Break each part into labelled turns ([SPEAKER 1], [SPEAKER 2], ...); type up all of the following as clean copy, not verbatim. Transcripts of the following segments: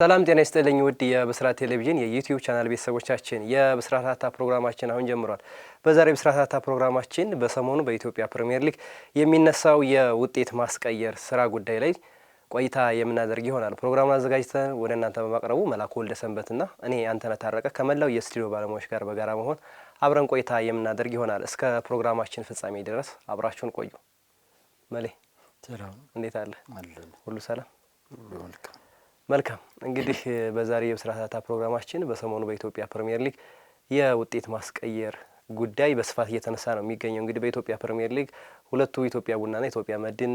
[SPEAKER 1] ሰላም ጤና ይስጥልኝ ውድ የብስራት ቴሌቪዥን የዩቲዩብ ቻናል ቤተሰቦቻችን የብስራት ሀታ ፕሮግራማችን አሁን ጀምሯል። በዛሬ ብስራት ሀታ ፕሮግራማችን በሰሞኑ በኢትዮጵያ ፕሪሚየር ሊግ የሚነሳው የውጤት ማስቀየር ስራ ጉዳይ ላይ ቆይታ የምናደርግ ይሆናል። ፕሮግራሙን አዘጋጅተን ወደ እናንተ በማቅረቡ መላኩ ወልደሰንበትና እኔ አንተነህ ታረቀ ከመላው የስቱዲዮ ባለሙያዎች ጋር በጋራ መሆን አብረን ቆይታ የምናደርግ ይሆናል። እስከ ፕሮግራማችን ፍጻሜ ድረስ አብራችሁን ቆዩ። መሌ
[SPEAKER 2] ሰላም
[SPEAKER 1] እንዴት አለ? ሁሉ ሰላም? መልካም እንግዲህ በዛሬ የብስራት ሀታ ፕሮግራማችን በሰሞኑ በኢትዮጵያ ፕሪሚየር ሊግ የውጤት ማስቀየር ጉዳይ በስፋት እየተነሳ ነው የሚገኘው። እንግዲህ በኢትዮጵያ ፕሪሚየር ሊግ ሁለቱ ኢትዮጵያ ቡናና ኢትዮጵያ መድን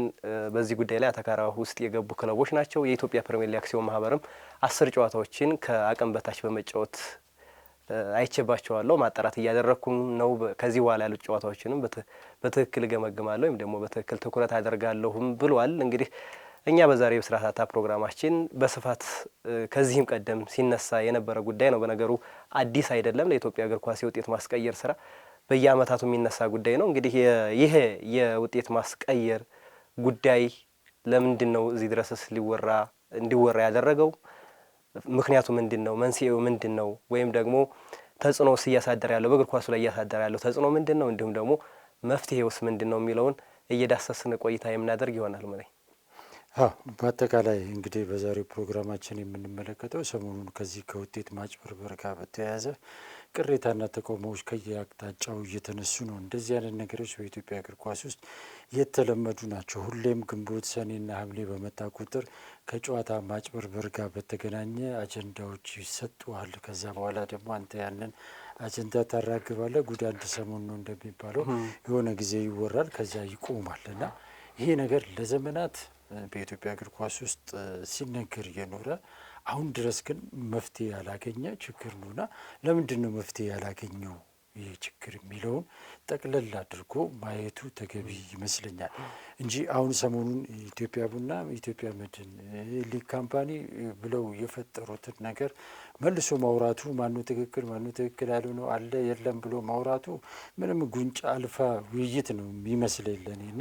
[SPEAKER 1] በዚህ ጉዳይ ላይ አተካራ ውስጥ የገቡ ክለቦች ናቸው። የኢትዮጵያ ፕሪሚየር ሊግ አክሲዮን ማህበርም 10 ጨዋታዎችን ከአቅም በታች በመጫወት አይቼባቸዋለሁ። ማጣራት እያደረኩ ነው። ከዚህ በኋላ ያሉት ጨዋታዎችንም በትክክል ገመግማለሁ ወይም ደግሞ በትክክል ትኩረት አደርጋለሁም ብሏል። እንግዲህ እኛ በዛሬው ብስራት ሀታ ፕሮግራማችን በስፋት ከዚህም ቀደም ሲነሳ የነበረ ጉዳይ ነው። በነገሩ አዲስ አይደለም። ለኢትዮጵያ እግር ኳስ የውጤት ማስቀየር ስራ በየአመታቱ የሚነሳ ጉዳይ ነው። እንግዲህ ይሄ የውጤት ማስቀየር ጉዳይ ለምንድን ነው እዚህ ድረስስ እንዲወራ ያደረገው? ምክንያቱ ምንድን ነው? መንስኤው ምንድን ነው? ወይም ደግሞ ተጽዕኖስ እያሳደረ ያለው በእግር ኳሱ ላይ እያሳደረ ያለው ተጽዕኖ ምንድን ነው? እንዲሁም ደግሞ መፍትሄውስ ምንድን ነው የሚለውን እየዳሰስን ቆይታ የምናደርግ ይሆናል። ማለት
[SPEAKER 2] በአጠቃላይ እንግዲህ በዛሬው ፕሮግራማችን የምንመለከተው ሰሞኑን ከዚህ ከውጤት ማጭበርበር ጋር በተያያዘ ቅሬታና ተቃውሞዎች ከየአቅጣጫው እየተነሱ ነው። እንደዚህ አይነት ነገሮች በኢትዮጵያ እግር ኳስ ውስጥ የተለመዱ ናቸው። ሁሌም ግንቦት፣ ሰኔና ሐምሌ በመጣ ቁጥር ከጨዋታ ማጭበርበር ጋር በተገናኘ አጀንዳዎች ይሰጡሃል። ከዛ በኋላ ደግሞ አንተ ያንን አጀንዳ ታራግባለህ። ጉድ አንድ ሰሞን ነው እንደሚባለው የሆነ ጊዜ ይወራል፣ ከዚያ ይቆማል እና ይሄ ነገር ለዘመናት በኢትዮጵያ እግር ኳስ ውስጥ ሲነገር የኖረ አሁን ድረስ ግን መፍትሄ ያላገኘ ችግር ነውና ለምንድን ነው መፍትሄ ያላገኘው ይህ ችግር የሚለውን ጠቅለል አድርጎ ማየቱ ተገቢ ይመስለኛል እንጂ አሁን ሰሞኑን ኢትዮጵያ ቡና፣ ኢትዮጵያ መድን፣ ሊግ ካምፓኒ ብለው የፈጠሩትን ነገር መልሶ ማውራቱ ማኑ ትክክል ያልሆነው አለ የለም ብሎ ማውራቱ ምንም ጉንጫ አልፋ ውይይት ነው የሚመስለኝ ለኔና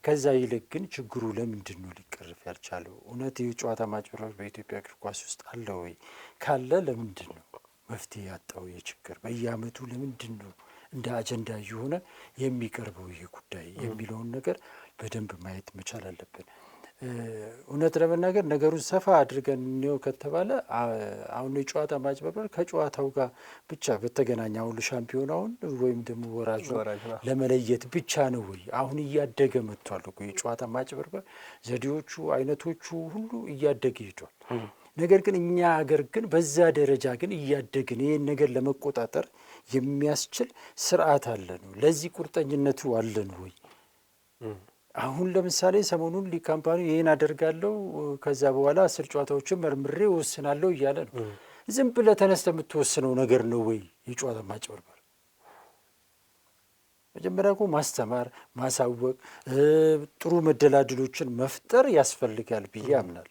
[SPEAKER 2] ከዛ ይልቅ ግን ችግሩ ለምንድን ነው ሊቀርፍ ያልቻለው? እውነት የጨዋታ ማጭበርበር በኢትዮጵያ እግር ኳስ ውስጥ አለ ወይ? ካለ ለምንድን ነው መፍትሄ ያጣው? የችግር በየአመቱ ለምንድን ነው እንደ አጀንዳ የሆነ የሚቀርበው ይሄ ጉዳይ የሚለውን ነገር በደንብ ማየት መቻል አለብን። እውነት ለመናገር ነገሩን ሰፋ አድርገን እንየው ከተባለ አሁን የጨዋታ ማጭበርበር ከጨዋታው ጋር ብቻ በተገናኘ አሁን ሻምፒዮናውን ወይም ደግሞ ወራጁ ለመለየት ብቻ ነው ወይ? አሁን እያደገ መጥቷል እኮ የጨዋታ ማጭበርበር ዘዴዎቹ፣ አይነቶቹ ሁሉ እያደገ ሄዷል። ነገር ግን እኛ ሀገር ግን በዛ ደረጃ ግን እያደግን ይህን ነገር ለመቆጣጠር የሚያስችል ስርዓት አለን ወይ? ለዚህ ቁርጠኝነቱ አለን ወይ? አሁን ለምሳሌ ሰሞኑን ሊግ ካምፓኒ ይህን አደርጋለሁ ከዛ በኋላ 10 ጨዋታዎችን መርምሬ ወስናለሁ እያለ ነው። ዝም ብለህ ተነስተህ የምትወስነው ነገር ነው ወይ የጨዋታ ማጭበርበር? መጀመሪያ እኮ ማስተማር፣ ማሳወቅ፣ ጥሩ መደላድሎችን መፍጠር ያስፈልጋል ብዬ አምናለሁ።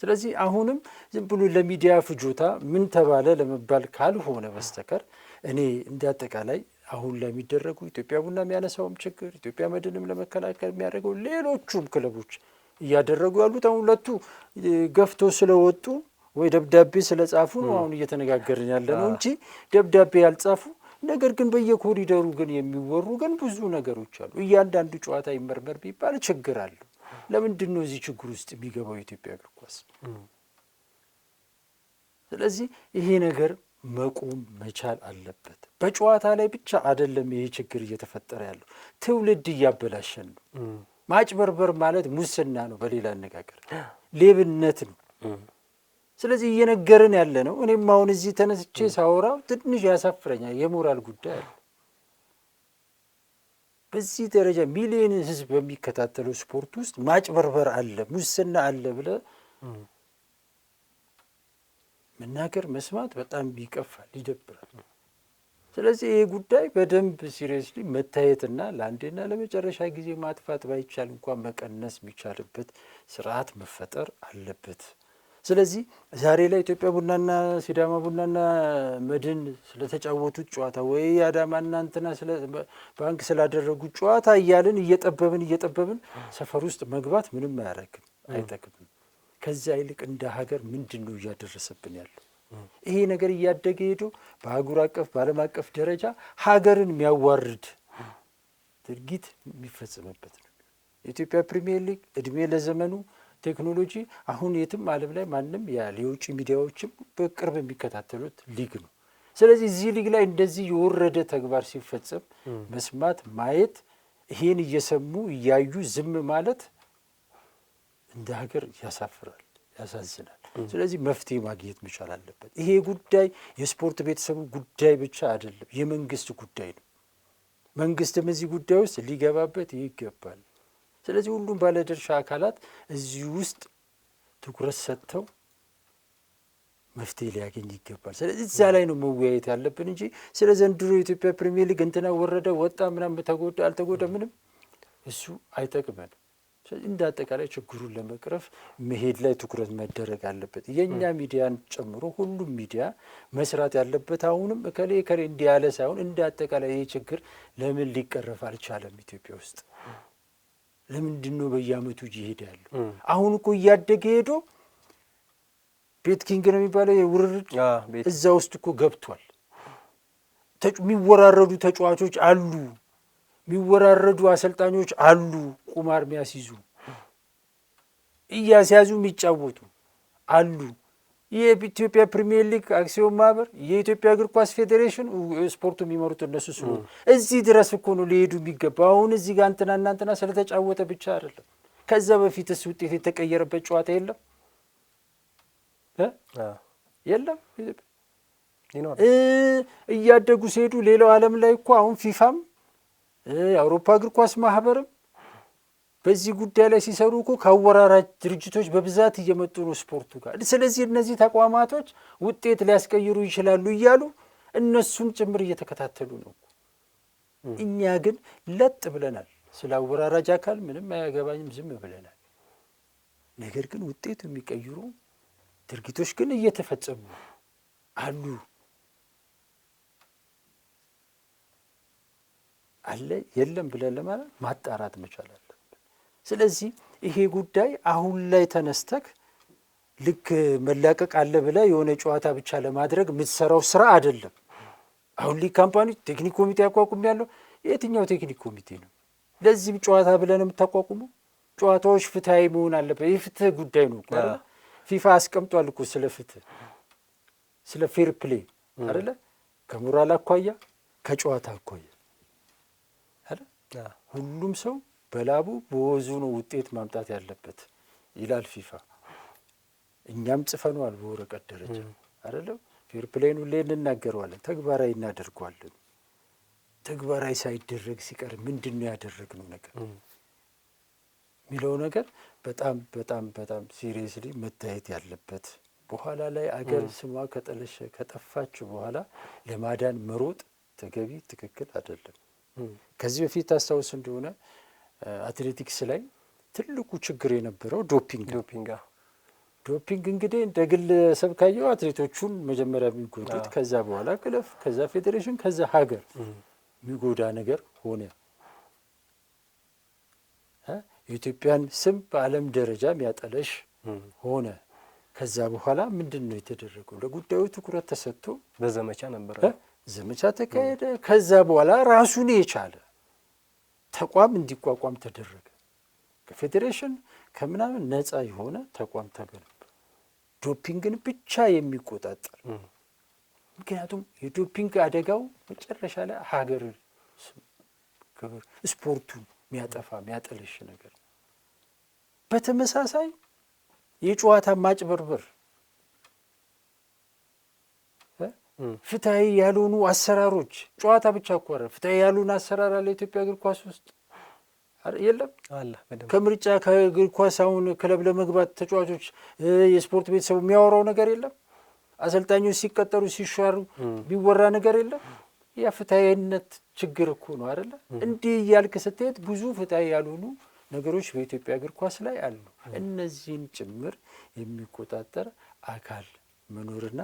[SPEAKER 2] ስለዚህ አሁንም ዝም ብሎ ለሚዲያ ፍጆታ ምን ተባለ ለመባል ካልሆነ በስተቀር እኔ እንደ አጠቃላይ አሁን ለሚደረጉ ኢትዮጵያ ቡና የሚያነሳውም ችግር ኢትዮጵያ መድንም ለመከላከል የሚያደርገው ሌሎቹም ክለቦች እያደረጉ ያሉት አሁን ሁለቱ ገፍቶ ስለወጡ ወይ ደብዳቤ ስለጻፉ ነው አሁን እየተነጋገርን ያለ ነው እንጂ ደብዳቤ ያልጻፉ ነገር ግን በየኮሪደሩ ግን የሚወሩ ግን ብዙ ነገሮች አሉ። እያንዳንዱ ጨዋታ ይመርመር ቢባል ችግር አለ። ለምንድን ነው እዚህ ችግር ውስጥ የሚገባው የኢትዮጵያ እግር ኳስ? ስለዚህ ይሄ ነገር መቆም መቻል አለበት። በጨዋታ ላይ ብቻ አይደለም ይሄ ችግር እየተፈጠረ ያለው፣ ትውልድ እያበላሸን ነው። ማጭበርበር ማለት ሙስና ነው፣ በሌላ አነጋገር ሌብነት ነው። ስለዚህ እየነገርን ያለ ነው። እኔም አሁን እዚህ ተነስቼ ሳወራው ትንሽ ያሳፍረኛል። የሞራል ጉዳይ አለ። በዚህ ደረጃ ሚሊዮን ህዝብ በሚከታተለው ስፖርት ውስጥ ማጭበርበር አለ፣ ሙስና አለ ብለህ መናገር መስማት በጣም ይቀፋል፣ ይደብራል። ስለዚህ ይሄ ጉዳይ በደንብ ሲሪየስሊ መታየትና ለአንዴና ለመጨረሻ ጊዜ ማጥፋት ባይቻል እንኳን መቀነስ የሚቻልበት ስርዓት መፈጠር አለበት። ስለዚህ ዛሬ ላይ ኢትዮጵያ ቡናና ሲዳማ ቡናና መድን ስለተጫወቱት ጨዋታ ወይ አዳማና እንትና ስለ ባንክ ስላደረጉት ጨዋታ እያልን እየጠበብን ሰፈር ውስጥ መግባት ምንም አያረግም፣ አይጠቅምም። ከዛ ይልቅ እንደ ሀገር ምንድን ነው እያደረሰብን ያለው? ይሄ ነገር እያደገ ሄዶ በአህጉር አቀፍ በዓለም አቀፍ ደረጃ ሀገርን የሚያዋርድ ድርጊት የሚፈጸምበት ነው። የኢትዮጵያ ፕሪሚየር ሊግ እድሜ ለዘመኑ ቴክኖሎጂ አሁን የትም ዓለም ላይ ማንም ያለ የውጭ ሚዲያዎችም በቅርብ የሚከታተሉት ሊግ ነው። ስለዚህ እዚህ ሊግ ላይ እንደዚህ የወረደ ተግባር ሲፈጸም መስማት፣ ማየት፣ ይሄን እየሰሙ እያዩ ዝም ማለት እንደ ሀገር ያሳፍራል፣ ያሳዝናል። ስለዚህ መፍትሄ ማግኘት መቻል አለበት። ይሄ ጉዳይ የስፖርት ቤተሰቡ ጉዳይ ብቻ አይደለም፣ የመንግስት ጉዳይ ነው። መንግስትም እዚህ ጉዳይ ውስጥ ሊገባበት ይገባል። ስለዚህ ሁሉም ባለድርሻ አካላት እዚህ ውስጥ ትኩረት ሰጥተው መፍትሄ ሊያገኝ ይገባል። ስለዚህ እዛ ላይ ነው መወያየት ያለብን እንጂ ስለ ዘንድሮ የኢትዮጵያ ፕሪሚየር ሊግ እንትና ወረደ ወጣ ምናምን ተጎዳ አልተጎዳ ምንም እሱ አይጠቅመንም። ስለዚህ እንደ አጠቃላይ ችግሩን ለመቅረፍ መሄድ ላይ ትኩረት መደረግ አለበት። የእኛ ሚዲያን ጨምሮ ሁሉም ሚዲያ መስራት ያለበት አሁንም እከሌ እከሌ እንዲህ ያለ ሳይሆን እንደ አጠቃላይ ይህ ችግር ለምን ሊቀረፍ አልቻለም? ኢትዮጵያ ውስጥ ለምንድን ነው በየአመቱ እየሄደ ያለው? አሁን እኮ እያደገ ሄዶ ቤት ኪንግ ነው የሚባለው የውርርድ እዛ ውስጥ እኮ ገብቷል። የሚወራረዱ ተጫዋቾች አሉ፣ የሚወራረዱ አሰልጣኞች አሉ፣ ቁማር የሚያስይዙ እያስያዙ የሚጫወቱ አሉ። የኢትዮጵያ ፕሪሚየር ሊግ አክሲዮን ማህበር፣ የኢትዮጵያ እግር ኳስ ፌዴሬሽን ስፖርቱ የሚመሩት እነሱ ስለሆኑ እዚህ ድረስ እኮ ነው ሊሄዱ የሚገባ። አሁን እዚህ ጋር እንትና ስለተጫወተ ብቻ አይደለም። ከዛ በፊትስ ውጤት የተቀየረበት ጨዋታ የለም የለም። እያደጉ ሲሄዱ ሌላው ዓለም ላይ እኮ አሁን ፊፋም የአውሮፓ እግር ኳስ ማህበርም በዚህ ጉዳይ ላይ ሲሰሩ እኮ ከአወራራጅ ድርጅቶች በብዛት እየመጡ ነው ስፖርቱ ጋር። ስለዚህ እነዚህ ተቋማቶች ውጤት ሊያስቀይሩ ይችላሉ እያሉ እነሱም ጭምር እየተከታተሉ ነው። እኛ ግን ለጥ ብለናል። ስለ አወራራጅ አካል ምንም አያገባኝም፣ ዝም ብለናል። ነገር ግን ውጤቱ የሚቀይሩ ድርጊቶች ግን እየተፈጸሙ አሉ አለ የለም ብለን ለማለት ማጣራት መቻል አለብን። ስለዚህ ይሄ ጉዳይ አሁን ላይ ተነስተክ ልክ መላቀቅ አለ ብለህ የሆነ ጨዋታ ብቻ ለማድረግ የምትሰራው ስራ አይደለም። አሁን ሊግ ካምፓኒ ቴክኒክ ኮሚቴ አቋቁም ያለው የትኛው ቴክኒክ ኮሚቴ ነው? ለዚህም ጨዋታ ብለህ ነው የምታቋቁመው? ጨዋታዎች ፍትሃዊ መሆን አለበት። ይህ ፍትህ ጉዳይ ነው እኮ አይደለ? ፊፋ አስቀምጧል እኮ ስለ ፍትህ፣ ስለ ፌር ፕሌይ አይደለ? ከሞራል አኳያ ከጨዋታ አኳያ አይደል? ሁሉም ሰው በላቡ በወዙ ነው ውጤት ማምጣት ያለበት ይላል ፊፋ። እኛም ጽፈነዋል በወረቀት ደረጃ አይደለም? ፌር ፕሌይን ሁሌ እንናገረዋለን፣ ተግባራዊ እናደርገዋለን። ተግባራዊ ሳይደረግ ሲቀር ምንድን ነው ያደረግነው ነገር የሚለው ነገር በጣም በጣም በጣም ሲሪየስሊ መታየት ያለበት። በኋላ ላይ አገር ስሟ ከጠለሸ ከጠፋች በኋላ ለማዳን መሮጥ ተገቢ ትክክል አይደለም። ከዚህ በፊት ታስታውስ እንደሆነ አትሌቲክስ ላይ ትልቁ ችግር የነበረው ዶፒንግ እንግዲህ እንደ ግለሰብ ካየው አትሌቶቹን መጀመሪያ የሚጎዱት፣ ከዛ በኋላ ክለፍ፣ ከዛ ፌዴሬሽን፣ ከዛ ሀገር የሚጎዳ ነገር ሆነ። የኢትዮጵያን ስም በዓለም ደረጃ የሚያጠለሽ ሆነ። ከዛ በኋላ ምንድን ነው የተደረገው? ለጉዳዩ ትኩረት ተሰጥቶ
[SPEAKER 1] በዘመቻ ነበረ፣
[SPEAKER 2] ዘመቻ ተካሄደ። ከዛ በኋላ ራሱን የቻለ ተቋም እንዲቋቋም ተደረገ። ከፌዴሬሽን ከምናምን ነፃ የሆነ ተቋም ተገነባ፣ ዶፒንግን ብቻ የሚቆጣጠር። ምክንያቱም የዶፒንግ አደጋው መጨረሻ ላይ ሀገር ክብር፣ ስፖርቱን የሚያጠፋ የሚያጠለሽ ነገር። በተመሳሳይ የጨዋታ ማጭበርበር፣ ፍትሐዊ ያልሆኑ አሰራሮች፣ ጨዋታ ብቻ እኮ አይደል፣ ፍትሐዊ ያልሆኑ አሰራር አለ ኢትዮጵያ እግር ኳስ ውስጥ የለም አለ። ከምርጫ ከእግር ኳስ አሁን ክለብ ለመግባት ተጫዋቾች የስፖርት ቤተሰቡ የሚያወራው ነገር የለም። አሰልጣኞች ሲቀጠሩ ሲሻሩ ቢወራ ነገር የለም። ያ ፍትሐዊነት ችግር እኮ ነው አይደለ? እንዲህ እያልክ ስትሄድ ብዙ ፍትሐዊ ያልሆኑ ነገሮች በኢትዮጵያ እግር ኳስ ላይ አሉ። እነዚህን ጭምር የሚቆጣጠር አካል መኖርና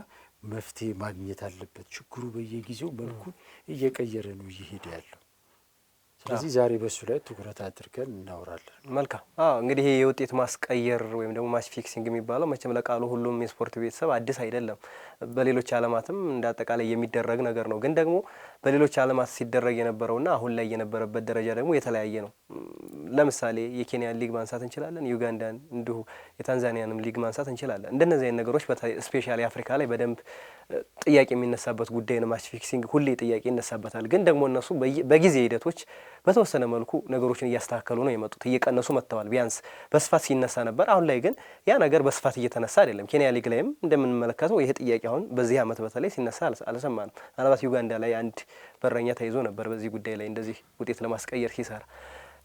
[SPEAKER 2] መፍትሄ ማግኘት አለበት። ችግሩ በየጊዜው መልኩን እየቀየረ ነው እየሄደ ያለው። ስለዚህ ዛሬ በሱ ላይ ትኩረት አድርገን እናወራለን።
[SPEAKER 1] መልካም። እንግዲህ ይሄ የውጤት ማስቀየር ወይም ደግሞ ማች ፊክሲንግ የሚባለው መቼም ለቃሉ ሁሉም የስፖርት ቤተሰብ አዲስ አይደለም። በሌሎች ዓለማትም እንደ አጠቃላይ የሚደረግ ነገር ነው። ግን ደግሞ በሌሎች ዓለማት ሲደረግ የነበረውና አሁን ላይ የነበረበት ደረጃ ደግሞ የተለያየ ነው። ለምሳሌ የኬንያን ሊግ ማንሳት እንችላለን፣ ዩጋንዳን እንዲሁ የታንዛኒያንም ሊግ ማንሳት እንችላለን። እንደነዚህ አይነት ነገሮች ስፔሻሊ አፍሪካ ላይ በደንብ ጥያቄ የሚነሳበት ጉዳይ ነው። ማች ፊክሲንግ ሁሌ ጥያቄ ይነሳበታል። ግን ደግሞ እነሱ በጊዜ ሂደቶች በተወሰነ መልኩ ነገሮችን እያስተካከሉ ነው የመጡት፣ እየቀነሱ መጥተዋል። ቢያንስ በስፋት ሲነሳ ነበር። አሁን ላይ ግን ያ ነገር በስፋት እየተነሳ አይደለም። ኬንያ ሊግ ላይም እንደምንመለከተው ይሄ ጥያቄ አሁን በዚህ ዓመት በተለይ ሲነሳ አልሰማንም። ምናልባት ዩጋንዳ ላይ አንድ በረኛ ተይዞ ነበር በዚህ ጉዳይ ላይ እንደዚህ ውጤት ለማስቀየር ሲሰራ።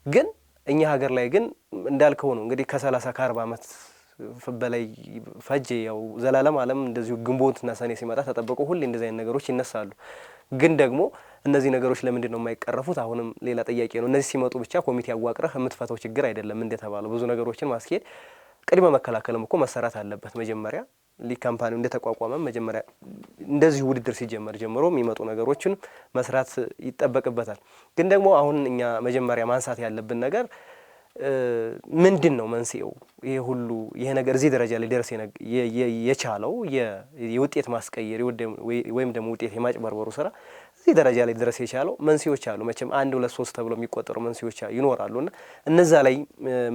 [SPEAKER 1] ግን እኛ ሀገር ላይ ግን እንዳልከው ነው እንግዲህ ከ30 ከ40 ዓመት በላይ ፈጀ። ያው ዘላለም ዓለም እንደዚሁ ግንቦትና ሰኔ ሲመጣ ተጠብቆ ሁሌ እንደዚህ አይነት ነገሮች ይነሳሉ። ግን ደግሞ እነዚህ ነገሮች ለምንድን ነው የማይቀረፉት? አሁንም ሌላ ጥያቄ ነው። እነዚህ ሲመጡ ብቻ ኮሚቴ አዋቅረህ የምትፈተው ችግር አይደለም። እንደተባለው ብዙ ነገሮችን ማስኬድ ቅድመ መከላከልም እኮ መሰራት አለበት። መጀመሪያ ሊግ ካምፓኒው እንደተቋቋመ መጀመሪያ እንደዚህ ውድድር ሲጀመር ጀምሮ የሚመጡ ነገሮችን መስራት ይጠበቅበታል። ግን ደግሞ አሁን እኛ መጀመሪያ ማንሳት ያለብን ነገር ምንድን ነው መንስኤው? ይሄ ሁሉ ይሄ ነገር እዚህ ደረጃ ላይ ደርስ የቻለው የውጤት ማስቀየር ወይም ደግሞ ውጤት የማጭበርበሩ ስራ እዚህ ደረጃ ላይ ድረስ የቻለው መንስኤዎች አሉ። መቼም 1 2 3 ተብሎ የሚቆጠሩ መንስኤዎች ይኖራሉና እነዛ ላይ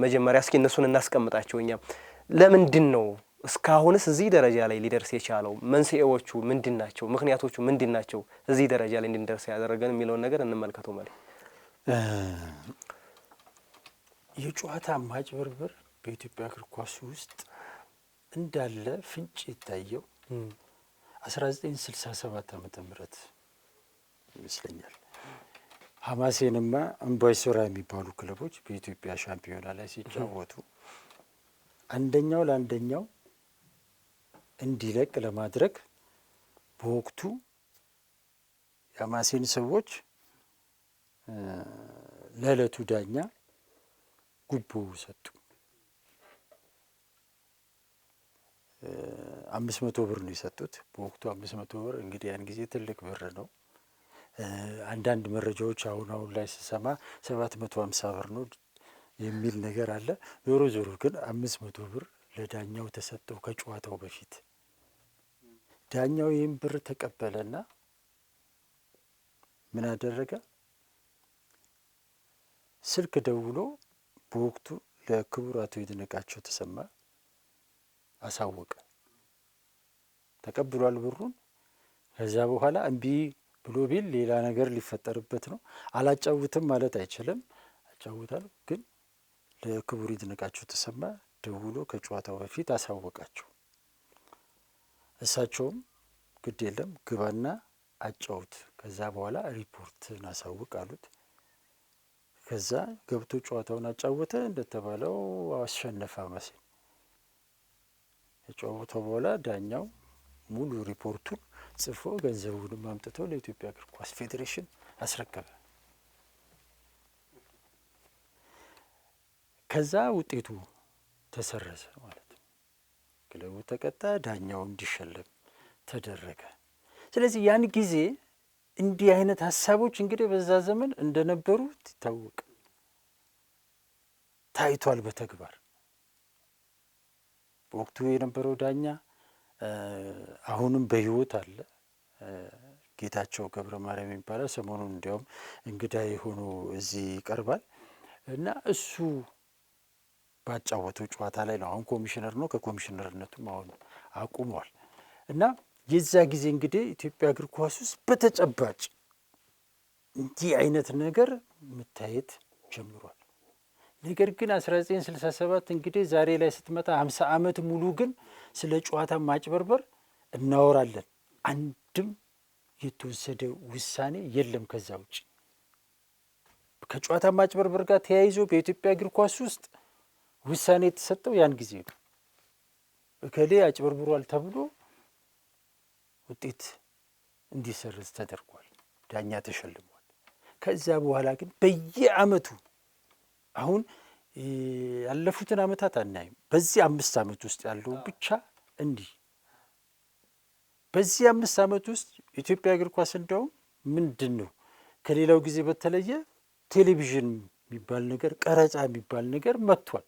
[SPEAKER 1] መጀመሪያ እስኪ እነሱን እናስቀምጣቸው። እኛም ለምንድን ነው እስካሁንስ እዚህ ደረጃ ላይ ሊደርስ የቻለው? መንስኤዎቹ ምንድን ናቸው? ምክንያቶቹ ምንድን ናቸው? እዚህ ደረጃ ላይ እንድንደርስ ያደረገን የሚለውን ነገር እንመልከተው። ማለት
[SPEAKER 2] የጨዋታ ማጭበርበር በኢትዮጵያ እግር ኳስ ውስጥ እንዳለ ፍንጭ የታየው 1967 ዓመተ ምህረት ይመስለኛል። ሀማሴንማ አምባይሶራ የሚባሉ ክለቦች በኢትዮጵያ ሻምፒዮና ላይ ሲጫወቱ አንደኛው ለአንደኛው እንዲለቅ ለማድረግ በወቅቱ የሀማሴን ሰዎች ለዕለቱ ዳኛ ጉቦ ሰጡ። 500 ብር ነው የሰጡት በወቅቱ። 500 ብር እንግዲህ ያን ጊዜ ትልቅ ብር ነው። አንዳንድ መረጃዎች አሁን ላይ ስሰማ 750 ብር ነው የሚል ነገር አለ። ዞሮ ዞሮ ግን 500 ብር ለዳኛው ተሰጠው ከጨዋታው በፊት። ዳኛው ይህን ብር ተቀበለና ምን አደረገ? ስልክ ደውሎ በወቅቱ ለክቡር አቶ ይድነቃቸው ተሰማ አሳወቀ። ተቀብሏል ብሩን። ከዛ በኋላ እምቢ ብሎ ቢል ሌላ ነገር ሊፈጠርበት ነው። አላጫውትም ማለት አይችልም። አጫውታለሁ ግን ለክቡር ይድነቃቸው ተሰማ ደውሎ ከጨዋታው በፊት አሳወቃቸው። እሳቸውም ግድ የለም ግባና አጫውት፣ ከዛ በኋላ ሪፖርትን አሳውቅ አሉት። ከዛ ገብቶ ጨዋታውን አጫወተ። እንደተባለው አሸነፈ ሀማሴን። ከጨዋታው በኋላ ዳኛው ሙሉ ሪፖርቱን ጽፎ ገንዘቡንም አምጥተው ለኢትዮጵያ እግር ኳስ ፌዴሬሽን አስረከበ። ከዛ ውጤቱ ተሰረዘ ማለት ነው። ክለቡ ተቀጣ፣ ዳኛው እንዲሸለም ተደረገ። ስለዚህ ያን ጊዜ እንዲህ አይነት ሀሳቦች እንግዲህ በዛ ዘመን እንደነበሩ ይታወቅ ታይቷል በተግባር። በወቅቱ የነበረው ዳኛ አሁንም በሕይወት አለ። ጌታቸው ገብረ ማርያም የሚባለው ሰሞኑን እንዲያውም እንግዳ የሆኑ እዚህ ይቀርባል እና እሱ ባጫወተው ጨዋታ ላይ ነው። አሁን ኮሚሽነር ነው። ከኮሚሽነርነቱም አሁን አቁሟል። እና የዛ ጊዜ እንግዲህ ኢትዮጵያ እግር ኳስ ውስጥ በተጨባጭ እንዲህ አይነት ነገር መታየት ጀምሯል። ነገር ግን 1967 እንግዲህ ዛሬ ላይ ስትመጣ 50 ዓመት ሙሉ ግን ስለ ጨዋታ ማጭበርበር እናወራለን። አንድም የተወሰደ ውሳኔ የለም። ከዛ ውጭ ከጨዋታ ማጭበርበር ጋር ተያይዞ በኢትዮጵያ እግር ኳስ ውስጥ ውሳኔ የተሰጠው ያን ጊዜ ነው። እከሌ አጭበርብሯል ተብሎ ውጤት እንዲሰርዝ ተደርጓል። ዳኛ ተሸልሟል። ከዛ በኋላ ግን በየዓመቱ አሁን ያለፉትን ዓመታት አናይም። በዚህ 5 ዓመት ውስጥ ያለው ብቻ እንዲህ በዚህ 5 ዓመት ውስጥ ኢትዮጵያ እግር ኳስ እንደውም ምንድን ነው ከሌላው ጊዜ በተለየ ቴሌቪዥን የሚባል ነገር፣ ቀረጻ የሚባል ነገር መጥቷል።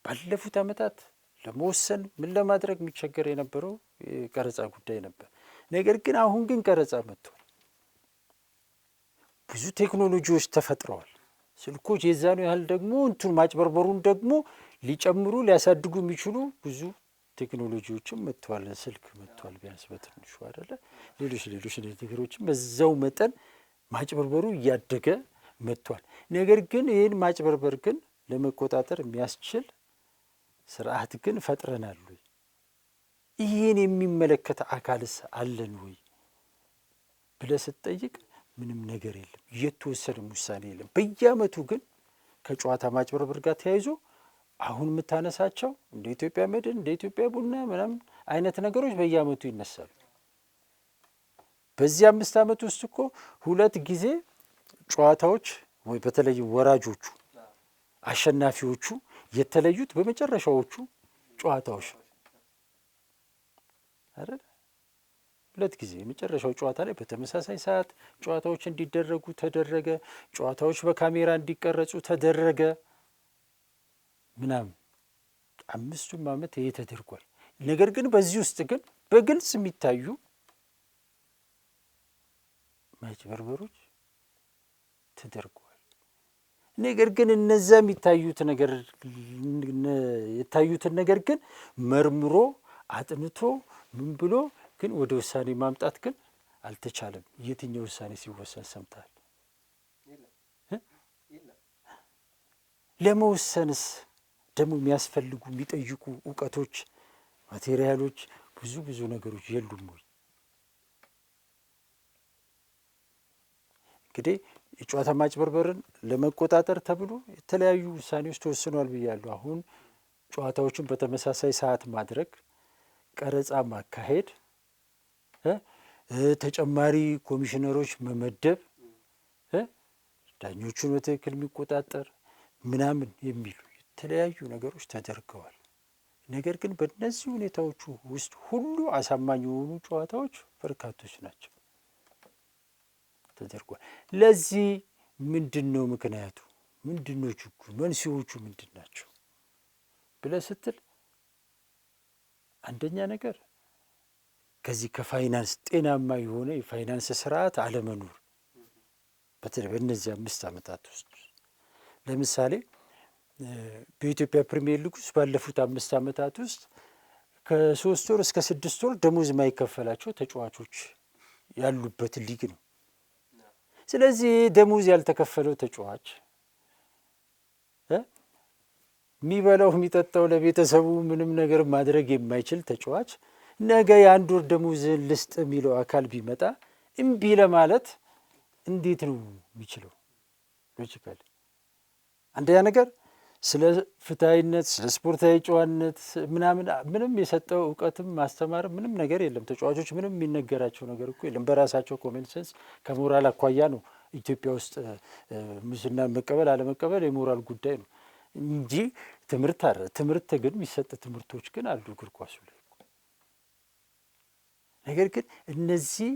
[SPEAKER 2] ባለፉት ዓመታት ለመወሰን ምን ለማድረግ የሚቸገር የነበረው የቀረጻ ጉዳይ ነበር። ነገር ግን አሁን ግን ቀረጻ መጥቷል። ብዙ ቴክኖሎጂዎች ተፈጥረዋል። ስልኮች የዛኑ ያህል ደግሞ ማጭበርበሩን ደግሞ ሊጨምሩ ሊያሳድጉ የሚችሉ ብዙ ቴክኖሎጂዎችም መጥተዋል። ስልክ መጥተዋል፣ ቢያንስ በትንሹ አይደለ። ሌሎች ነገሮችም በዛው መጠን ማጭበርበሩ እያደገ መጥቷል። ነገር ግን ይህን ማጭበርበር ግን ለመቆጣጠር የሚያስችል ስርዓት ግን ፈጥረናል ወይ? ይህን የሚመለከት አካልስ አለን ወይ ብለህ ስትጠይቅ ምንም ነገር የለም። የተወሰነም ውሳኔ የለም። በየዓመቱ ግን ከጨዋታ ማጭበርበር ጋር ተያይዞ አሁን የምታነሳቸው እንደ ኢትዮጵያ መድን፣ እንደ ኢትዮጵያ ቡና ምናምን አይነት ነገሮች በየዓመቱ ይነሳሉ። በዚህ 5 ዓመት ውስጥ እኮ 2 ጊዜ ጨዋታዎች ወይ በተለይም ወራጆቹ አሸናፊዎቹ የተለዩት በመጨረሻዎቹ ጨዋታዎች አይደል? 2 ጊዜ የመጨረሻው ጨዋታ ላይ በተመሳሳይ ሰዓት ጨዋታዎች እንዲደረጉ ተደረገ። ጨዋታዎች በካሜራ እንዲቀረጹ ተደረገ ምናምን 5ቱም ዓመት ይሄ ተደርጓል። ነገር ግን በዚህ ውስጥ ግን በግልጽ የሚታዩ ማጭበርበሮች ተደርጓል። ነገር ግን እነዛ የታዩትን ነገር ግን መርምሮ አጥንቶ ምን ብሎ ግን ወደ ውሳኔ ማምጣት ግን አልተቻለም። የትኛው ውሳኔ ሲወሰን ሰምተሃል? ለመወሰንስ ደግሞ የሚያስፈልጉ የሚጠይቁ እውቀቶች፣ ማቴሪያሎች፣ ብዙ ነገሮች የሉም ወይ? እንግዲህ የጨዋታ ማጭበርበርን ለመቆጣጠር ተብሎ የተለያዩ ውሳኔዎች ተወስኗል ብያለሁ። አሁን ጨዋታዎችን በተመሳሳይ ሰዓት ማድረግ፣ ቀረጻ ማካሄድ፣ ተጨማሪ ኮሚሽነሮች መመደብ፣ ዳኞቹን በትክክል የሚቆጣጠር ምናምን የሚሉ የተለያዩ ነገሮች ተደርገዋል። ነገር ግን በእነዚህ ሁኔታዎቹ ውስጥ ሁሉ አሳማኝ የሆኑ ጨዋታዎች በርካቶች ናቸው ተደርጓል። ለዚህ ምንድን ነው ምክንያቱ? ምንድን ነው ችግሩ? መንስኤዎቹ ምንድን ናቸው ብለህ ስትል አንደኛ ነገር ከዚህ ከፋይናንስ ጤናማ የሆነ የፋይናንስ ስርዓት አለመኖር፣ በተለይ በእነዚህ 5 ዓመታት ውስጥ ለምሳሌ በኢትዮጵያ ፕሪሚየር ሊግ ውስጥ ባለፉት 5 ዓመታት ውስጥ ከ3 ወር እስከ 6 ወር ደሞዝ የማይከፈላቸው ተጫዋቾች ያሉበት ሊግ ነው። ስለዚህ ደሞዝ ያልተከፈለው ተጫዋች የሚበላው የሚጠጣው ለቤተሰቡ ምንም ነገር ማድረግ የማይችል ተጫዋች ነገ የ1 ወር ደሞዝን ልስጥ የሚለው አካል ቢመጣ እምቢ ለማለት እንዴት ነው የሚችለው? ሎጂካሊ አንደኛ ነገር ስለ ፍትሐዊነት፣ ስለ ስፖርታዊ ጨዋነት ምንም የሰጠው እውቀትም ማስተማር ምንም ነገር የለም። ተጫዋቾች ምንም የሚነገራቸው ነገር እኮ የለም። በራሳቸው ኮመን ሴንስ ከሞራል አኳያ ነው ኢትዮጵያ ውስጥ ሙስና መቀበል አለመቀበል የሞራል ጉዳይ ነው እንጂ ትምህርት ግን የሚሰጥ ትምህርቶች ግን አሉ እግር ኳሱ ላይ። ነገር ግን እነዚህ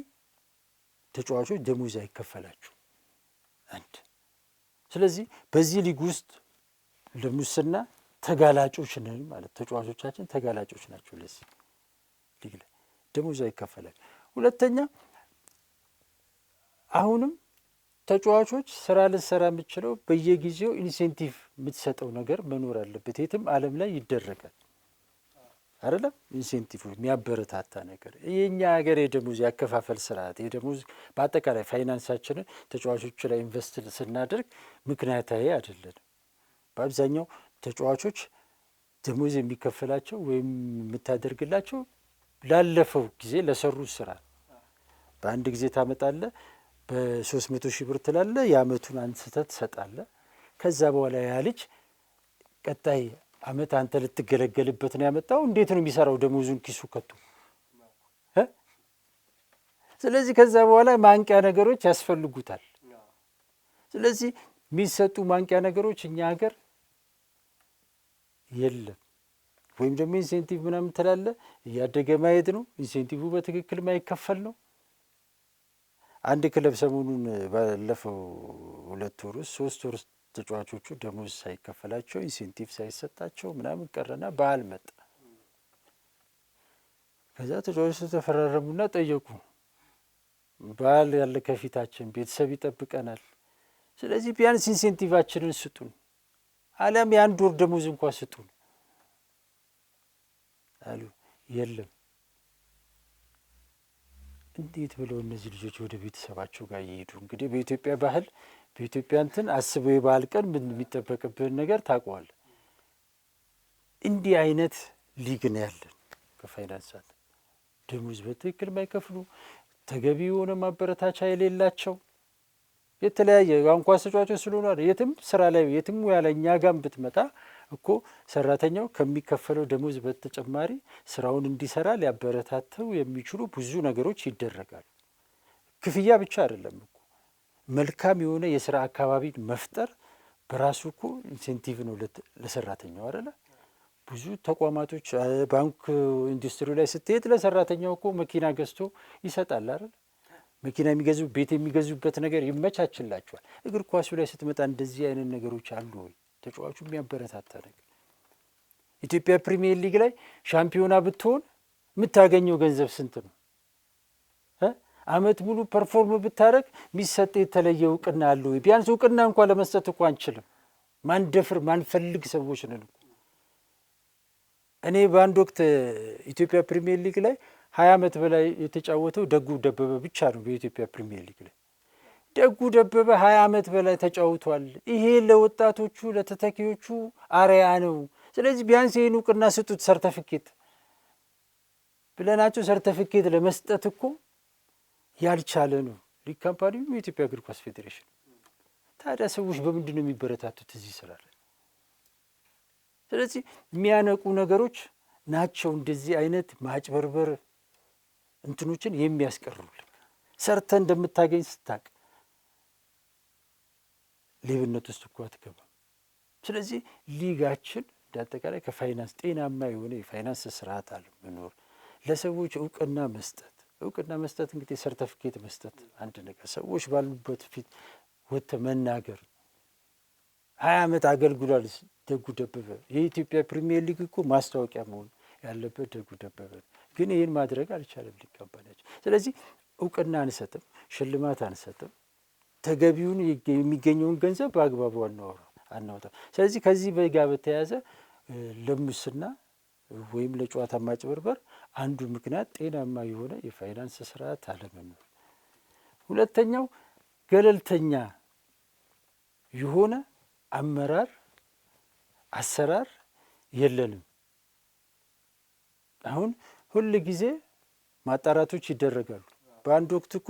[SPEAKER 2] ተጫዋቾች ደሞዝ አይከፈላቸው አንድ። ስለዚህ በዚህ ሊግ ውስጥ ለሙስና ተጋላጮች ነን ማለት ተጫዋቾቻችን ተጋላጮች ናቸው። ለዚህ ሊግ ላይ ደሞዝ አይከፈላቸው። ሁለተኛ አሁንም ተጫዋቾች ስራ ልሰራ የምችለው በየጊዜው ኢንሴንቲቭ የምትሰጠው ነገር መኖር አለበት። የትም ዓለም ላይ ይደረጋል አይደለም? ኢንሴንቲቭ የሚያበረታታ ነገር። የኛ ሀገር የደሞዝ ያከፋፈል ስርዓት የደሞዝ በአጠቃላይ ፋይናንሳችንን ተጫዋቾች ላይ ኢንቨስት ስናደርግ ምክንያታዊ አይደለም። በአብዛኛው ተጫዋቾች ደሞዝ የሚከፈላቸው ወይም የምታደርግላቸው ላለፈው ጊዜ ለሰሩት ስራ በአንድ ጊዜ ታመጣለህ፣ በ300 ሺህ ብር ትላለህ፣ የአመቱን አንስተህ ትሰጣለህ። ከዛ በኋላ ያ ልጅ ቀጣይ አመት አንተ ልትገለገልበት ነው ያመጣው። እንዴት ነው የሚሰራው? ደሞዙን ኪሱ ከቶ። ስለዚህ ከዛ በኋላ ማንቂያ ነገሮች ያስፈልጉታል። ስለዚህ የሚሰጡ ማንቂያ ነገሮች እኛ ሀገር የለም። ወይም ደግሞ ኢንሴንቲቭ ምናምን ትላለህ፣ እያደገ ማየት ነው። ኢንሴንቲቭ በትክክል ማይከፈል ነው። አንድ ክለብ ሰሞኑን ባለፈው 2 ወር ውስጥ 3 ወር ተጫዋቾቹ ደሞዝ ሳይከፈላቸው ኢንሴንቲቭ ሳይሰጣቸው ምናምን ቀረና በዓል መጣ። ከዛ ተጫዋቾቹ ተፈራረሙና ጠየቁ፣ በዓል ያለ ከፊታችን፣ ቤተሰብ ይጠብቀናል፣ ስለዚህ ቢያንስ ኢንሴንቲቫችንን ስጡን፣ አሊያም የ1 ወር ደሞዝ እንኳን ስጡን አሉ። የለም። እንዴት ብለው እነዚህ ልጆች ወደ ቤተሰባቸው ጋር ይሄዱ? እንግዲህ በኢትዮጵያ ባህል በኢትዮጵያ እንትን አስበው የበዓል ቀን ምን የሚጠበቅብህን ነገር ታውቀዋለህ። እንዲህ አይነት ሊግ ነው ያለን ከፋይናንሳት ደሞዝ በትክክል ማይከፍሉ፣ ተገቢ የሆነ ማበረታቻ የሌላቸው የተለያየ አንኳ ተጫዋቾች ስለሆነ የትም ስራ ላይ የትም ሙያ ላይ እኛ ጋር ብትመጣ እኮ ሰራተኛው ከሚከፈለው ደሞዝ በተጨማሪ ስራውን እንዲሰራ ሊያበረታተው የሚችሉ ብዙ ነገሮች ይደረጋሉ። ክፍያ ብቻ አይደለም እኮ መልካም የሆነ የስራ አካባቢ መፍጠር በራሱ እኮ ኢንሴንቲቭ ነው ለሰራተኛው አይደለ? ብዙ ተቋማቶች ባንክ ኢንዱስትሪ ላይ ስትሄድ ለሰራተኛው እኮ መኪና ገዝቶ ይሰጣል አይደል? መኪና የሚገዙ ቤት የሚገዙበት ነገር ይመቻችላቸዋል። እግር ኳሱ ላይ ስትመጣ እንደዚህ አይነት ነገሮች አሉ ወይ? ተጫዋቹ የሚያበረታታ ነገር። ኢትዮጵያ ፕሪሚየር ሊግ ላይ ሻምፒዮና ብትሆን የምታገኘው ገንዘብ ስንት ነው? አመት ሙሉ ፐርፎርም ብታደረግ የሚሰጥ የተለየ እውቅና አለ ወይ? ቢያንስ እውቅና እንኳን ለመስጠት እኮ አንችልም። ማንደፍር ማንፈልግ ሰዎች ነን። እኔ በአንድ ወቅት ኢትዮጵያ ፕሪሚየር ሊግ ላይ 20 ዓመት በላይ የተጫወተው ደጉ ደበበ ብቻ ነው። በኢትዮጵያ ፕሪሚየር ሊግ ላይ ደጉ ደበበ 20 ዓመት በላይ ተጫውቷል። ይሄ ለወጣቶቹ ለተተኪዎቹ አርያ ነው። ስለዚህ ቢያንስ ይሄን እውቅና ስጡት ሰርተፊኬት ብለናቸው ሰርተፊኬት ለመስጠት እኮ ያልቻለ ነው ሊግ ካምፓኒው የኢትዮጵያ እግር ኳስ ፌዴሬሽን። ታዲያ ሰዎች በምንድን ነው የሚበረታቱት እዚህ ስራ ላይ? ስለዚህ የሚያነቁ ነገሮች ናቸው እንደዚህ አይነት ማጭበርበር እንትኖችን የሚያስቀሩልን። ሰርተ እንደምታገኝ ስታቅ ሌብነት ውስጥ እኮ አትገባም። ስለዚህ ሊጋችን እንዳጠቃላይ ከፋይናንስ ጤናማ የሆነ የፋይናንስ ስርዓት አለ መኖር፣ ለሰዎች እውቅና መስጠት እንግዲህ ሰርተፊኬት መስጠት አንድ ነገር፣ ሰዎች ባሉበት ፊት ወጥተህ መናገር። 20 ዓመት አገልግሏል ደጉ ደበበ። የኢትዮጵያ ፕሪሚየር ሊግ እኮ ማስታወቂያ መሆን ያለበት ደጉ ደበበ፣ ግን ይህን ማድረግ አልቻለም ሊግ ካምፓኒያችን። ስለዚህ እውቅና አንሰጥም፣ ሽልማት አንሰጥም፣ ተገቢውን የሚገኘውን ገንዘብ በአግባቡ አናወጣም። ስለዚህ ከዚህ ጋር በተያያዘ ለሙስና ወይም ለጨዋታ ማጭበርበር አንዱ ምክንያት ጤናማ የሆነ የፋይናንስ ስርዓት አለመኖር። ሁለተኛው ገለልተኛ የሆነ አመራር አሰራር የለንም። አሁን ሁል ጊዜ ማጣራቶች ይደረጋሉ። በአንድ ወቅት እኮ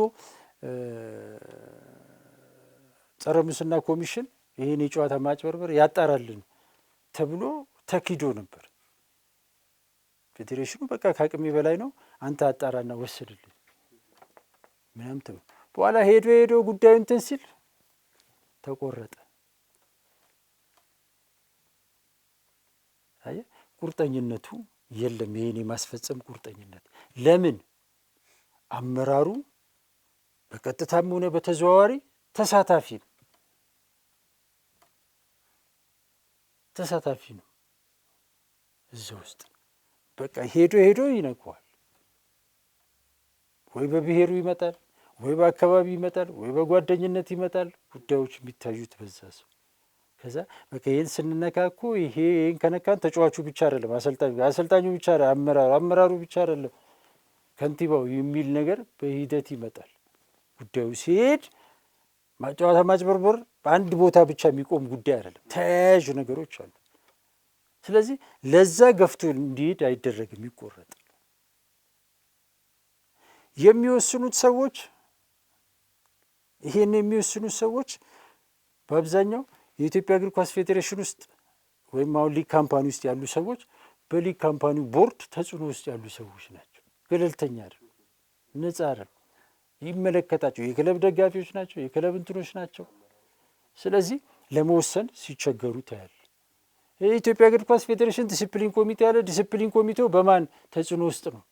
[SPEAKER 2] ጸረ ሙስና ኮሚሽን ይህን የጨዋታ ማጭበርበር ያጣራልን ተብሎ ተኪዶ ነበር። ፌዴሬሽኑ በቃ ከአቅሜ በላይ ነው አንተ አጣራና ወስድልኝ ምናምን ተብሎ በኋላ ሄዶ ጉዳዩ እንትን ሲል ተቆረጠ። አየ ቁርጠኝነቱ የለም። ይሄን የማስፈጸም ቁርጠኝነት ለምን? አመራሩ በቀጥታም ሆነ በተዘዋዋሪ ተሳታፊ ነው እዛ ውስጥ። በቃ ሄዶ ይነካዋል። ወይ በብሔሩ ይመጣል፣ ወይ በአካባቢ ይመጣል፣ ወይ በጓደኝነት ይመጣል። ጉዳዮች የሚታዩት በዛ ሰው። ከዛ በቃ ይሄን ስንነካኩ ይሄን ከነካን ተጫዋቹ ብቻ አይደለም፣ አሰልጣኙ ብቻ አይደለም፣ አመራሩ ብቻ አይደለም፣ ከንቲባው የሚል ነገር በሂደት ይመጣል። ጉዳዩ ሲሄድ ጨዋታ ማጭበርበር በአንድ ቦታ ብቻ የሚቆም ጉዳይ አይደለም፣ ተያያዥ ነገሮች አሉ። ስለዚህ ለዛ ገፍቶ እንዲሄድ አይደረግም፣ ይቆረጣል። የሚወስኑት ሰዎች ይሄን የሚወስኑት ሰዎች በአብዛኛው የኢትዮጵያ እግር ኳስ ፌዴሬሽን ውስጥ ወይም አሁን ሊግ ካምፓኒ ውስጥ ያሉ ሰዎች በሊግ ካምፓኒው ቦርድ ተጽዕኖ ውስጥ ያሉ ሰዎች ናቸው። ገለልተኛ አይደሉም፣ ነጻ አይደሉም። ይመለከታቸው የክለብ ደጋፊዎች ናቸው፣ የክለብ እንትኖች ናቸው። ስለዚህ ለመወሰን ሲቸገሩ ታያል። የኢትዮጵያ እግር ኳስ ፌዴሬሽን ዲሲፕሊን ኮሚቴ ያለ፣ ዲሲፕሊን ኮሚቴው በማን ተጽዕኖ ውስጥ ነው?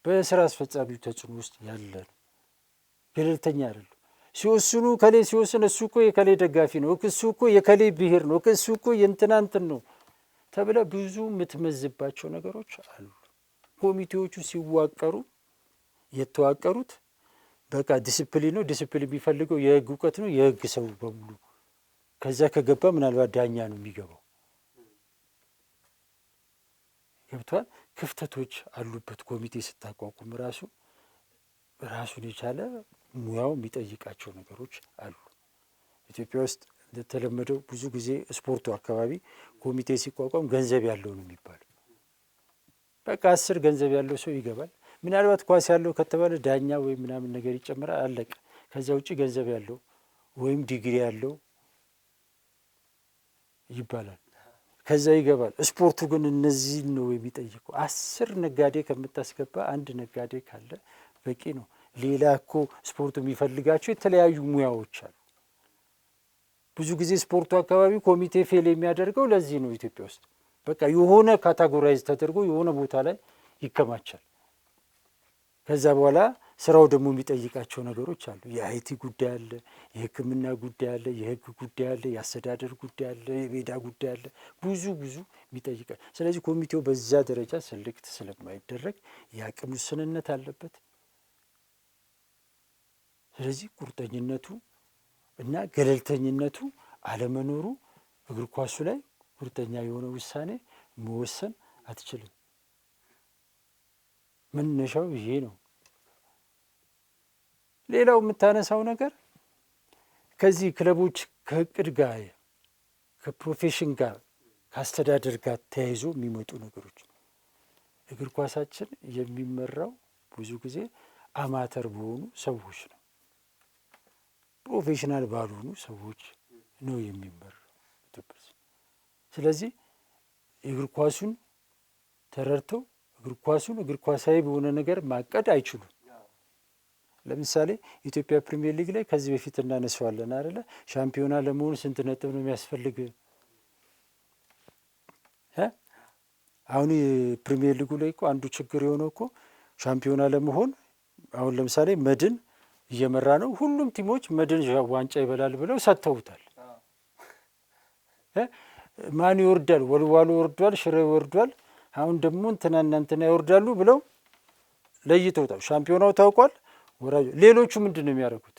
[SPEAKER 2] በስራ አስፈጻሚው ተጽዕኖ ውስጥ ያለ ነው። ገለልተኛ አይደሉም። ሲወስኑ ከሌ ሲወስን እሱ እኮ የከሌ ደጋፊ ነው፣ እሱ እኮ የከሌ ብሔር ነው፣ እሱ እኮ የእንትና እንትን ነው ተብለ ብዙ የምትመዝባቸው ነገሮች አሉ። ኮሚቴዎቹ ሲዋቀሩ የተዋቀሩት በቃ ዲስፕሊን ነው። ዲስፕሊን የሚፈልገው የህግ እውቀት ነው። የህግ ሰው በሙሉ ከዛ ከገባ ምናልባት ዳኛ ነው የሚገባው። ገብቷል። ክፍተቶች አሉበት። ኮሚቴ ስታቋቁም ራሱን የቻለ ሙያው የሚጠይቃቸው ነገሮች አሉ። ኢትዮጵያ ውስጥ እንደተለመደው ብዙ ጊዜ ስፖርቱ አካባቢ ኮሚቴ ሲቋቋም ገንዘብ ያለው ነው የሚባለው። በቃ 10 ገንዘብ ያለው ሰው ይገባል። ምናልባት ኳስ ያለው ከተባለ ዳኛ ወይም ምናምን ነገር ይጨምራል፣ አለቀ። ከዚያ ውጭ ገንዘብ ያለው ወይም ዲግሪ ያለው ይባላል፣ ከዛ ይገባል። ስፖርቱ ግን እነዚህን ነው የሚጠይቀው። 10 ነጋዴ ከምታስገባ 1 ነጋዴ ካለ በቂ ነው። ሌላ እኮ ስፖርቱ የሚፈልጋቸው የተለያዩ ሙያዎች አሉ። ብዙ ጊዜ ስፖርቱ አካባቢ ኮሚቴ ፌል የሚያደርገው ለዚህ ነው። ኢትዮጵያ ውስጥ በቃ የሆነ ካታጎራይዝ ተደርጎ የሆነ ቦታ ላይ ይከማቻል። ከዛ በኋላ ስራው ደግሞ የሚጠይቃቸው ነገሮች አሉ። የአይቲ ጉዳይ አለ፣ የሕክምና ጉዳይ አለ፣ የህግ ጉዳይ አለ፣ የአስተዳደር ጉዳይ አለ፣ የሜዳ ጉዳይ አለ። ብዙ የሚጠይቃል። ስለዚህ ኮሚቴው በዛ ደረጃ ሰልክት ስለማይደረግ የአቅም ውስንነት አለበት። ስለዚህ ቁርጠኝነቱ እና ገለልተኝነቱ አለመኖሩ እግር ኳሱ ላይ ቁርጠኛ የሆነ ውሳኔ መወሰን አትችልም። መነሻው ይሄ ነው። ሌላው የምታነሳው ነገር ከዚህ ክለቦች ከእቅድ ጋር ከፕሮፌሽን ጋር ከአስተዳደር ጋር ተያይዞ የሚመጡ ነገሮች። እግር ኳሳችን የሚመራው ብዙ ጊዜ አማተር በሆኑ ሰዎች ነው፣ ፕሮፌሽናል ባልሆኑ ሰዎች ነው የሚመራው። ስለዚህ እግር ኳሱን ተረድተው እግር ኳሱን እግር ኳሳዊ በሆነ ነገር ማቀድ አይችሉም። ለምሳሌ ኢትዮጵያ ፕሪሚየር ሊግ ላይ ከዚህ በፊት እናነሳዋለን አይደለ? ሻምፒዮና ለመሆን ስንት ነጥብ ነው የሚያስፈልግ? አሁን ፕሪሚየር ሊጉ ላይ እኮ አንዱ ችግር የሆነው እኮ ሻምፒዮና ለመሆን አሁን ለምሳሌ መድን እየመራ ነው። ሁሉም ቲሞች መድን ዋንጫ ይበላል ብለው ሰጥተውታል። ማን ይወርዳል? ወልዋሎ ወርዷል፣ ሽሬ ወርዷል። አሁን ደግሞ እንትና ይወርዳሉ ብለው ለይተውታል። ሻምፒዮናው ታውቋል። ሌሎቹ ምንድን ነው የሚያደርጉት?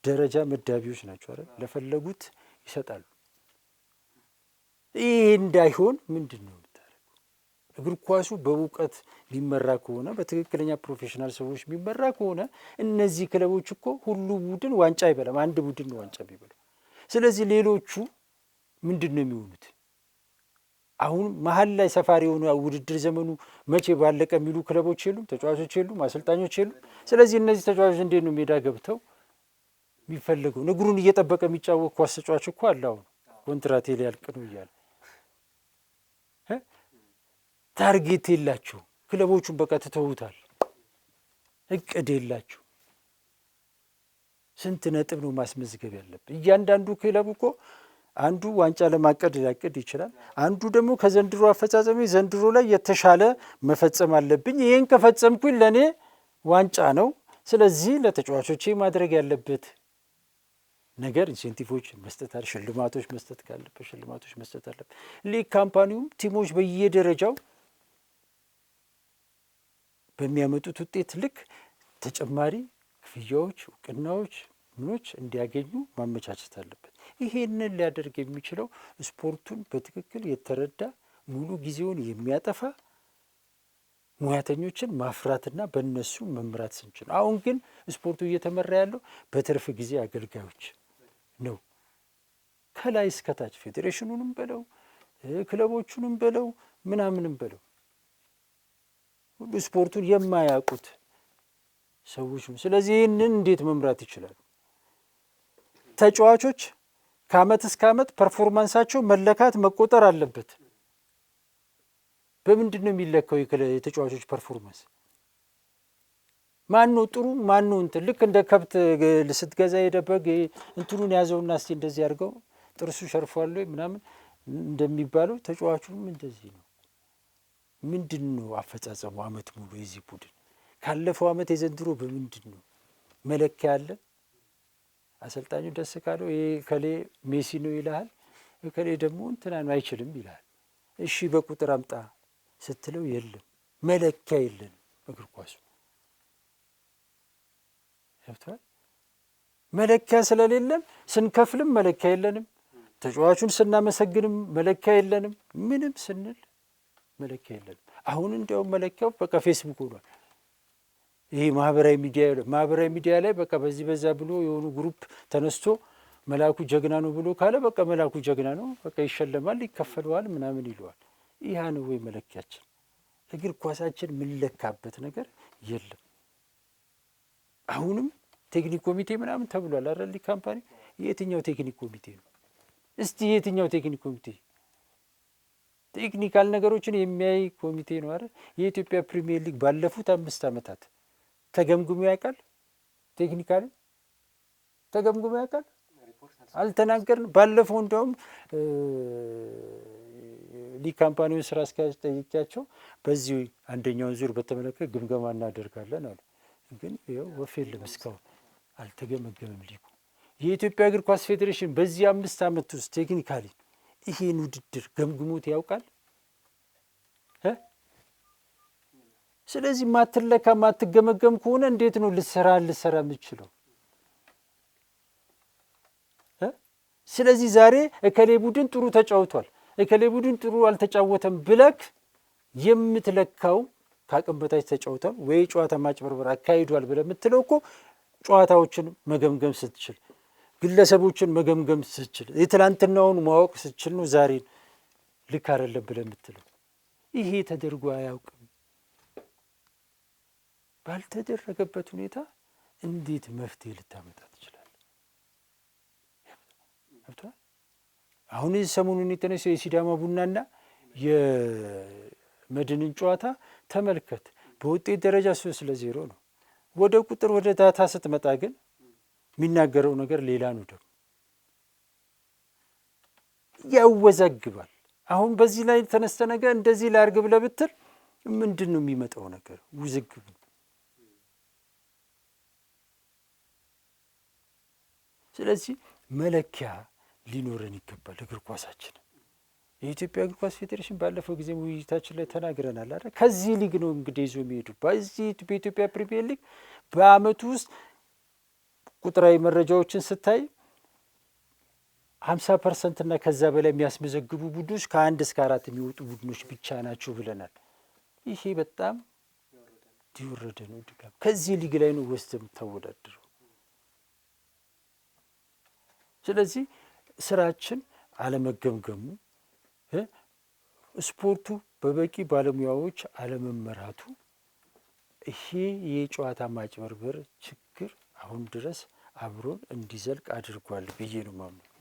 [SPEAKER 2] ደረጃ መዳቢዎች ናቸው አይደል? ለፈለጉት ይሰጣሉ። ይህ እንዳይሆን ምንድን ነው የምታደርገው? እግር ኳሱ በእውቀት የሚመራ ከሆነ በትክክለኛ ፕሮፌሽናል ሰዎች የሚመራ ከሆነ እነዚህ ክለቦች እኮ ሁሉ ቡድን ዋንጫ አይበላም፣ አንድ ቡድን ነው ዋንጫ የሚበላው። ስለዚህ ሌሎቹ ምንድን ነው የሚሆኑት? አሁን መሀል ላይ ሰፋሪ የሆኑ ውድድር ዘመኑ መቼ ባለቀ የሚሉ ክለቦች የሉም፣ ተጫዋቾች የሉም፣ አሰልጣኞች የሉም። ስለዚህ እነዚህ ተጫዋቾች እንዴት ነው ሜዳ ገብተው የሚፈለገው? እግሩን እየጠበቀ የሚጫወት ኳስ ተጫዋች እኮ አለ። አሁን ኮንትራቴ ሊያልቅ ነው እያለ ታርጌት የላቸው ክለቦቹን በቃ ትተውታል። እቅድ የላቸው። ስንት ነጥብ ነው ማስመዝገብ ያለብን? እያንዳንዱ ክለብ እኮ አንዱ ዋንጫ ለማቀድ ሊያቅድ ይችላል። አንዱ ደግሞ ከዘንድሮ አፈጻጸሜ ዘንድሮ ላይ የተሻለ መፈጸም አለብኝ፣ ይህን ከፈጸምኩኝ ለእኔ ዋንጫ ነው። ስለዚህ ለተጫዋቾቼ ማድረግ ያለበት ነገር ኢንሴንቲቮች መስጠት አለ፣ ሽልማቶች መስጠት ካለበት ሽልማቶች መስጠት አለበት። ሊግ ካምፓኒውም ቲሞች በየደረጃው በሚያመጡት ውጤት ልክ ተጨማሪ ክፍያዎች፣ እውቅናዎች፣ ምኖች እንዲያገኙ ማመቻቸት አለበት። ይሄንን ሊያደርግ የሚችለው ስፖርቱን በትክክል የተረዳ ሙሉ ጊዜውን የሚያጠፋ ሙያተኞችን ማፍራትና በእነሱ መምራት ስንችል። አሁን ግን ስፖርቱ እየተመራ ያለው በትርፍ ጊዜ አገልጋዮች ነው። ከላይ እስከታች ፌዴሬሽኑንም በለው ክለቦቹንም በለው ምናምንም በለው ሁሉ ስፖርቱን የማያውቁት ሰዎች ነው። ስለዚህ ይህንን እንዴት መምራት ይችላሉ? ተጫዋቾች ከአመት እስከ አመት ፐርፎርማንሳቸው መለካት መቆጠር አለበት። በምንድን ነው የሚለካው የተጫዋቾች ፐርፎርማንስ? ማን ነው ጥሩ ማን ነው እንትን? ልክ እንደ ከብት ስትገዛ የደበግ እንትኑን ያዘውና እስቲ እንደዚህ አድርገው ጥርሱ ሸርፏል ወይ ምናምን እንደሚባለው ተጫዋቹም እንደዚህ ነው። ምንድን ነው አፈጻጸሙ አመት ሙሉ የዚህ ቡድን? ካለፈው ዓመት የዘንድሮ በምንድን ነው መለኪያ አለ? አሰልጣኙ ደስ ካለው ይሄ ከሌ ሜሲ ነው ይልሃል፣ ከሌ ደግሞ እንትና ነው አይችልም ይልሃል። እሺ በቁጥር አምጣ ስትለው የለም፣ መለኪያ የለንም። እግር ኳሱ ገብቷል። መለኪያ ስለሌለም ስንከፍልም መለኪያ የለንም፣ ተጫዋቹን ስናመሰግንም መለኪያ የለንም፣ ምንም ስንል መለኪያ የለንም። አሁን እንዲያውም መለኪያው በቃ ፌስቡክ ሆኗል። ይሄ ማህበራዊ ሚዲያ ላይ በቃ በዚህ በዛ ብሎ የሆኑ ግሩፕ ተነስቶ መላኩ ጀግና ነው ብሎ ካለ በቃ መላኩ ጀግና ነው፣ በቃ ይሸለማል፣ ይከፈለዋል፣ ምናምን ይለዋል። ይህ ነው ወይ መለኪያችን? እግር ኳሳችን የምንለካበት ነገር የለም። አሁንም ቴክኒክ ኮሚቴ ምናምን ተብሏል አይደል? ካምፓኒ የትኛው ቴክኒክ ኮሚቴ ነው? እስቲ የትኛው ቴክኒክ ኮሚቴ? ቴክኒካል ነገሮችን የሚያይ ኮሚቴ ነው አይደል? የኢትዮጵያ ፕሪሚየር ሊግ ባለፉት 5 ዓመታት ተገምግሞ ያውቃል? ቴክኒካሊ ተገምግሞ ያውቃል? አልተናገርን። ባለፈው እንደውም ሊግ ካምፓኒውን ስራ አስኪያጅ ጠይቄያቸው በዚህ አንደኛውን ዙር በተመለከተ ግምገማ እናደርጋለን አሉ። ግን ይኸው ወፍ የለም፣ እስካሁን አልተገመገመም ሊጉ። የኢትዮጵያ እግር ኳስ ፌዴሬሽን በዚህ 5 ዓመት ውስጥ ቴክኒካሊ ይሄን ውድድር ገምግሞት ያውቃል? ስለዚህ ማትለካ ማትገመገም ከሆነ እንዴት ነው ልሰራ የምችለው? ስለዚህ ዛሬ እከሌ ቡድን ጥሩ ተጫውቷል፣ እከሌ ቡድን ጥሩ አልተጫወተም ብለክ የምትለካው ከአቅም በታች ተጫውቷል ወይ ጨዋታ ማጭበርበር አካሂዷል ብለህ የምትለው እኮ ጨዋታዎችን መገምገም ስትችል፣ ግለሰቦችን መገምገም ስትችል፣ የትላንትናውን ማወቅ ስትችል ነው ዛሬን ልክ አይደለም ብለህ የምትለው። ይሄ ተደርጎ አያውቅም። ባልተደረገበት ሁኔታ እንዴት መፍትሄ ልታመጣ ትችላለህ? አሁን ሰሞኑን የተነሳው የሲዳማ ቡናና የመድንን ጨዋታ ተመልከት። በውጤት ደረጃ 3-0 ነው። ወደ ቁጥር ወደ ዳታ ስትመጣ ግን የሚናገረው ነገር ሌላ ነው። ደግሞ ያወዛግባል። አሁን በዚህ ላይ ተነስተ ነገር እንደዚህ ላርግ ብለህ ብትል ምንድን ነው የሚመጣው ነገር? ውዝግብ ነው። ስለዚህ መለኪያ ሊኖረን ይገባል። እግር ኳሳችን የኢትዮጵያ እግር ኳስ ፌዴሬሽን ባለፈው ጊዜ ውይይታችን ላይ ተናግረናል አይደል? ከዚህ ሊግ ነው እንግዲህ ይዞ የሚሄዱ በዚህ በኢትዮጵያ ፕሪሚየር ሊግ በአመቱ ውስጥ ቁጥራዊ መረጃዎችን ስታይ 50% እና ከዛ በላይ የሚያስመዘግቡ ቡድኖች ከ1 እስከ 4 የሚወጡ ቡድኖች ብቻ ናቸው ብለናል። ይሄ በጣም የወረደ ነው ድጋም። ከዚህ ሊግ ላይ ነው ወስደህ የምታወዳድረው። ስለዚህ ስራችን አለመገምገሙ፣ ስፖርቱ በበቂ ባለሙያዎች አለመመራቱ፣ ይሄ የጨዋታ ማጭበርበር ችግር አሁን ድረስ አብሮን እንዲዘልቅ አድርጓል ብዬ ነው የማምነው።